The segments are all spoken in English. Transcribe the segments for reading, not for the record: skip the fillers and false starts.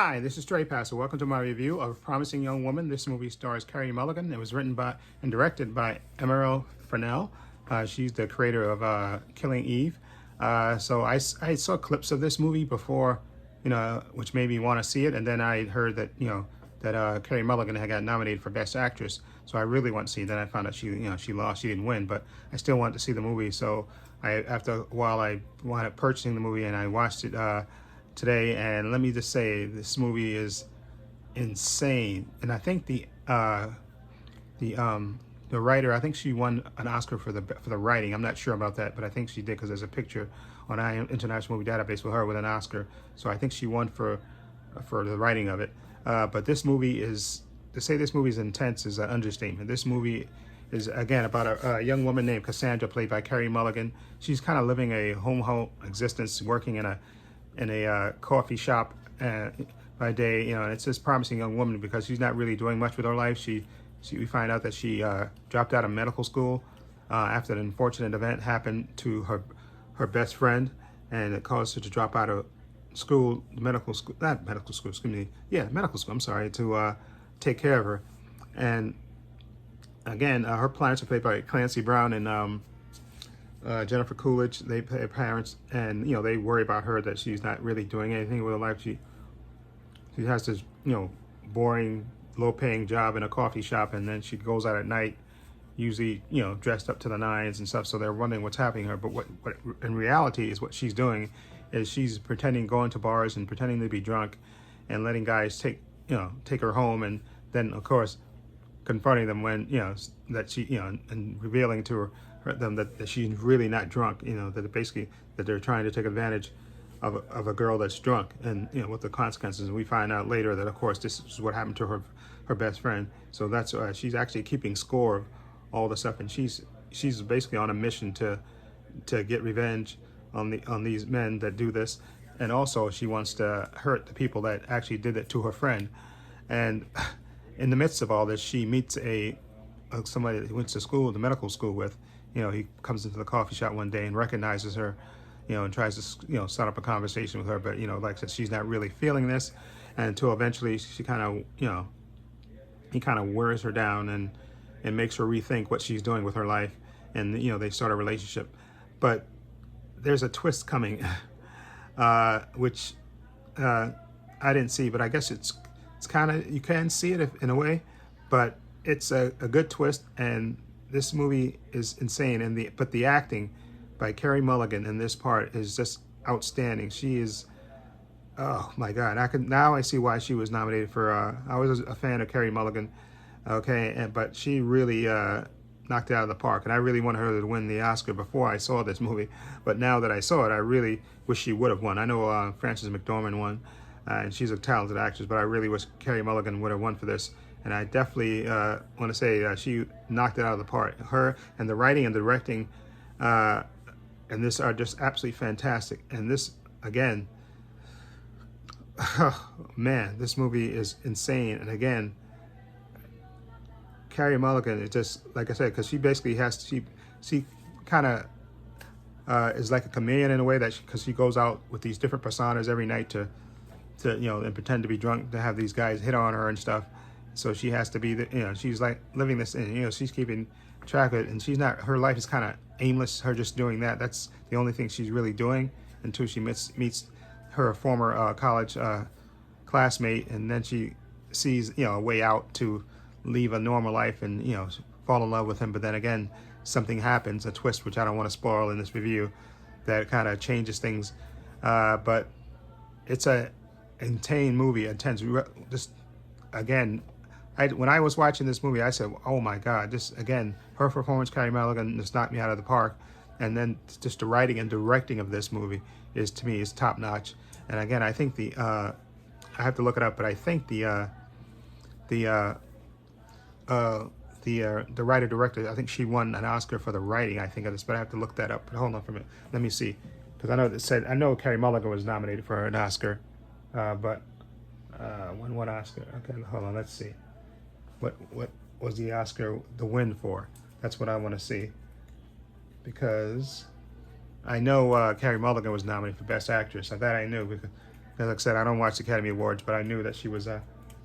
Hi, this is Stray Passer. Welcome to my review of Promising Young Woman. This movie stars Carey Mulligan. It was written by and directed by Emerald Fennell. She's the creator of Killing Eve. So I saw clips of this movie before, which made me want to see it. And then I heard that, that Carey Mulligan had got nominated for Best Actress. So I really want to see it. Then I found out she lost. She didn't win, but I still want to see the movie. So after a while, I wound up purchasing the movie and I watched it today, and let me just say this movie is insane. And I think the writer, I think she won an Oscar for the writing. I'm not sure about that, but I think she did because there's a picture on International Movie Database with her with an Oscar. So I think she won for the writing of it. But this movie is, to say this movie is intense is an understatement. This movie is, again, about a young woman named Cassandra, played by Carey Mulligan. She's kind of living a home existence, working in a coffee shop by day, and it's this promising young woman because she's not really doing much with her life. We find out that she dropped out of medical school after an unfortunate event happened to her best friend, and it caused her to drop out of school, medical school, I'm sorry, to take care of her. And again, her parents are played by Clancy Brown and Jennifer Coolidge. They play her parents, and they worry about her that she's not really doing anything with her life. She has this boring, low-paying job in a coffee shop, and then she goes out at night, usually dressed up to the nines and stuff. So they're wondering what's happening to her. But what in reality is what she's doing is she's pretending, going to bars and pretending to be drunk, and letting guys take her home, and then of course confronting them when that she and revealing to them that she's really not drunk, that basically that they're trying to take advantage of a girl that's drunk, and what the consequences. And we find out later that of course this is what happened to her best friend. So that's she's actually keeping score of all the stuff, and she's basically on a mission to get revenge on these men that do this, and also she wants to hurt the people that actually did it to her friend. And in the midst of all this, she meets somebody that went to school, the medical school with. He comes into the coffee shop one day and recognizes her, and tries to, start up a conversation with her. But, like I said, she's not really feeling this, and until eventually she kind of, he kind of wears her down and makes her rethink what she's doing with her life. And, they start a relationship. But there's a twist coming, which I didn't see, but I guess it's kind of, you can see it in a way, but it's a good twist. And this movie is insane, but the acting by Carey Mulligan in this part is just outstanding. She is, oh my God! I see why she was nominated for. I was a fan of Carey Mulligan, okay, but she really knocked it out of the park, and I really wanted her to win the Oscar before I saw this movie. But now that I saw it, I really wish she would have won. I know Frances McDormand won, and she's a talented actress, but I really wish Carey Mulligan would have won for this. And I definitely want to say she knocked it out of the park. Her and the writing and the directing and this are just absolutely fantastic. And this, again, oh, man, this movie is insane. And again, Carey Mulligan is just, like I said, because she basically she kind of is like a chameleon in a way, that because she goes out with these different personas every night to and pretend to be drunk, to have these guys hit on her and stuff. So she has to be she's like living this, and she's keeping track of it, and she's not, her life is kind of aimless, her just doing that. That's the only thing she's really doing until she meets her former college classmate, and then she sees a way out to leave a normal life and fall in love with him. But then again, something happens, a twist which I don't want to spoil in this review, that kind of changes things. But it's a intense. Just again, when I was watching this movie, I said, oh my God, just again, her performance, Carey Mulligan, just knocked me out of the park. And then just the writing and directing of this movie is, to me, is top notch. And again, I think I have to look it up, but I think the writer director, I think she won an Oscar for the writing, I think of this, but I have to look that up. But hold on for a minute, let me see, because I know Carey Mulligan was nominated for an Oscar, but won what Oscar? Okay, hold on, let's see. What was the Oscar, the win for? That's what I want to see, because I know Carey Mulligan was nominated for Best Actress. That I knew, because Like I said, I don't watch the Academy Awards, but I knew that she was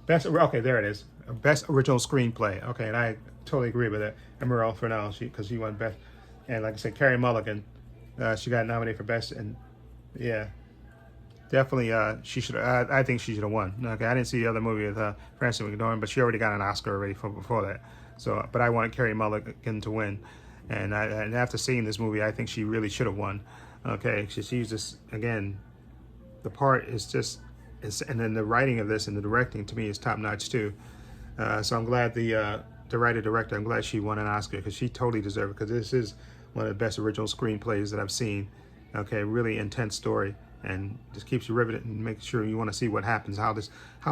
best. Okay, there it is. Best original screenplay. Okay, and I totally agree with it. Emerald Fennell, because she won best. And like I said, Carey Mulligan, she got nominated for best. And yeah, definitely, she should. I think she should have won. Okay, I didn't see the other movie with Frances McDormand, but she already got an Oscar already before that. So, but I wanted Carey Mulligan to win, and after seeing this movie, I think she really should have won. Okay, she's just, again, the part is just, and then the writing of this and the directing to me is top notch too. So I'm glad the writer director, I'm glad she won an Oscar, because she totally deserved it, because this is one of the best original screenplays that I've seen. Okay, really intense story, and just keeps you riveted and makes sure you want to see what happens, how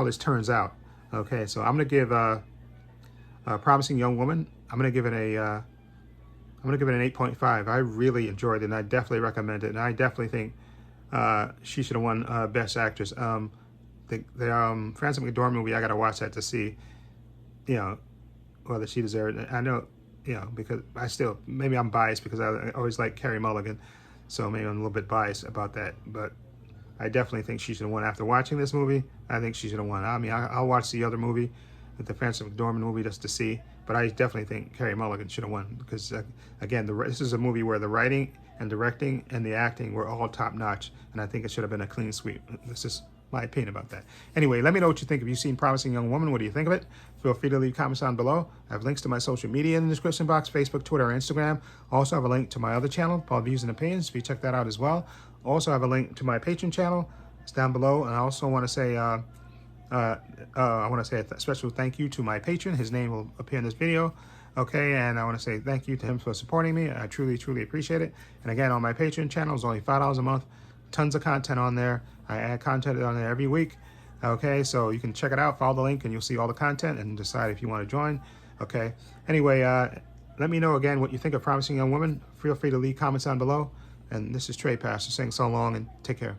this turns out. Okay, so I'm gonna give Promising Young Woman, I'm gonna give it an 8.5. I really enjoyed it, and I definitely recommend it, and I definitely think she should have won Best Actress. The Frances McDormand movie, I gotta watch that to see, whether she deserved it. I know, because maybe I'm biased because I always like Carey Mulligan, so maybe I'm a little bit biased about that. But I definitely think she should have won. After watching this movie, I think she should have won. I mean, I'll watch the other movie, the Frances McDormand movie, just to see. But I definitely think Carey Mulligan should have won, because again, this is a movie where the writing and directing and the acting were all top notch, and I think it should have been a clean sweep. This is my opinion about that. Anyway, let me know what you think. If you've seen Promising Young Woman, what do you think of it? Feel free to leave comments down below. I have links to my social media in the description box: Facebook, Twitter, and Instagram. Also have a link to my other channel, Paul Views and Opinions, if you check that out as well. Also have a link to my Patreon channel. It's down below. And I also want to say a special thank you to my patron. His name will appear in this video. Okay, and I want to say thank you to him for supporting me. I truly, truly appreciate it. And again, on my Patreon channel, it's only $5 a month. Tons of content on there. I add content on there every week. Okay, so you can check it out. Follow the link, and you'll see all the content and decide if you want to join. Okay. Anyway, let me know again what you think of Promising Young Woman. Feel free to leave comments down below. And this is Trey Pastor saying so long, and take care.